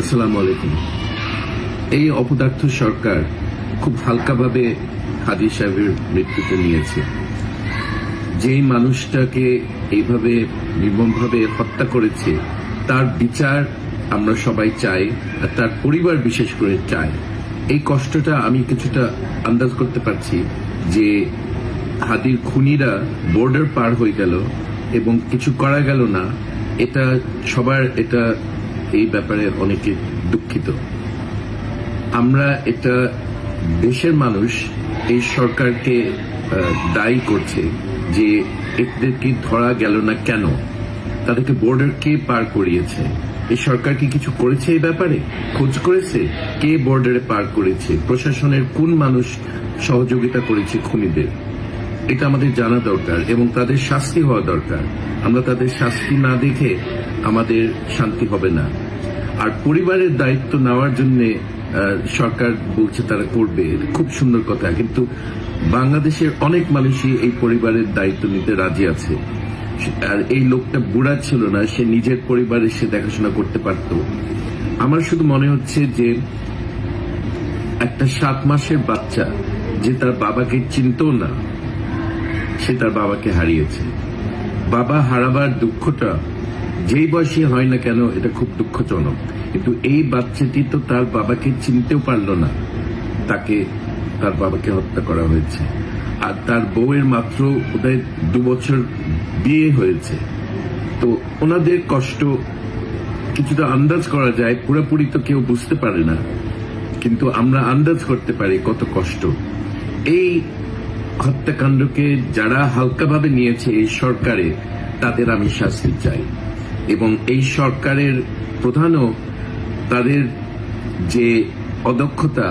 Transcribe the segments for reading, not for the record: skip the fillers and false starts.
আসসালামু আলাইকুম। এই অপদার্থ সরকার খুব হালকাভাবে হাদী সাহেবের মৃত্যুতে নিয়েছে। যেই মানুষটাকে এইভাবে নির্মমভাবে হত্যা করেছে তার বিচার আমরা সবাই চাই, আর তার পরিবার বিশেষ করে চায়। এই কষ্টটা আমি কিছুটা আন্দাজ করতে পারছি যে হাদীর খুনিরা বর্ডার পার হয়ে গেল এবং কিছু করা গেল না, এটা সবার এই ব্যাপারে অনেকে দুঃখিত। আমরা এটা দেশের মানুষ এই সরকারকে দায়ী করছে যে এদেরকে ধরা গেল না কেন, তাদেরকে বর্ডার কে পার করিয়েছে, এই সরকার কি কিছু করেছে এই ব্যাপারে? খোঁজ করেছে কে বর্ডারে পার করেছে, প্রশাসনের কোন মানুষ সহযোগিতা করেছে খুনিদের? এটা আমাদের জানা দরকার এবং তাদের শাস্তি হওয়া দরকার। আমরা তাদের শাস্তি না দেখে আমাদের শান্তি হবে না। আর পরিবারের দায়িত্ব নেওয়ার জন্য সরকার বলছে তারা করবে, খুব সুন্দর কথা, কিন্তু বাংলাদেশের অনেক মানুষই এই পরিবারের দায়িত্ব নিতে রাজি আছে। আর এই লোকটা বুড়া ছিল না, সে নিজের পরিবারের সে দেখাশোনা করতে পারত। আমার শুধু মনে হচ্ছে যে একটা 7 মাসের বাচ্চা যে তার বাবাকে চিনতো না, সে তার বাবাকে হারিয়েছে। বাবা হারাবার দুঃখটা যেই বয়সী হয় না কেন এটা খুব দুঃখজনক, কিন্তু এই বাচ্চাটি তো তার বাবাকে চিনতেও পারল না, তার বাবাকে হত্যা করা হয়েছে। আর তার বউয়ের মাত্র বোধহয় 2 বছর বিয়ে হয়েছে। তো ওনাদের কষ্ট কিছুটা আন্দাজ করা যায়, পুরোপুরি তো কেউ বুঝতে পারে না, কিন্তু আমরা আন্দাজ করতে পারি কত কষ্ট। এই হত্যাকাণ্ডকে যারা হালকাভাবে নিয়েছে এই সরকারে, তাদের আমি শাস্তি চাই। এবং এই সরকারের প্রধানও তাদের যে অদক্ষতা,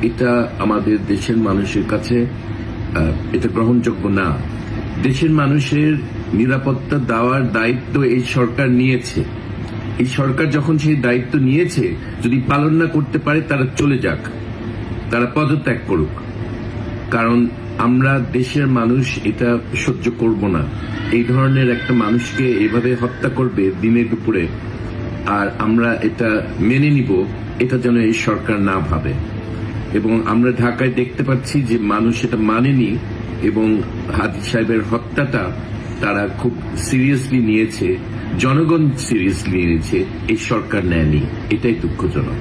এটা আমাদের দেশের মানুষের কাছে এটা গ্রহণযোগ্য না। দেশের মানুষের নিরাপত্তা দেওয়ার দায়িত্ব এই সরকার নিয়েছে। এই সরকার যখন সেই দায়িত্ব নিয়েছে, যদি পালন না করতে পারে তারা চলে যাক, তারা পদত্যাগ করুক। কারণ আমরা দেশের মানুষ এটা সহ্য করব না। এই ধরনের একটা মানুষকে এভাবে হত্যা করবে দিনে দুপুরে, আর আমরা এটা মেনে নিব, এটা যেন এই সরকার না ভাবে। এবং আমরা ঢাকায় দেখতে পাচ্ছি যে মানুষ এটা মানেনি এবং হাদী সাহেবের হত্যাটা তারা খুব সিরিয়াসলি নিয়েছে, জনগণ সিরিয়াসলি নিয়েছে, এই সরকার নেয়নি। এটাই দুঃখজনক।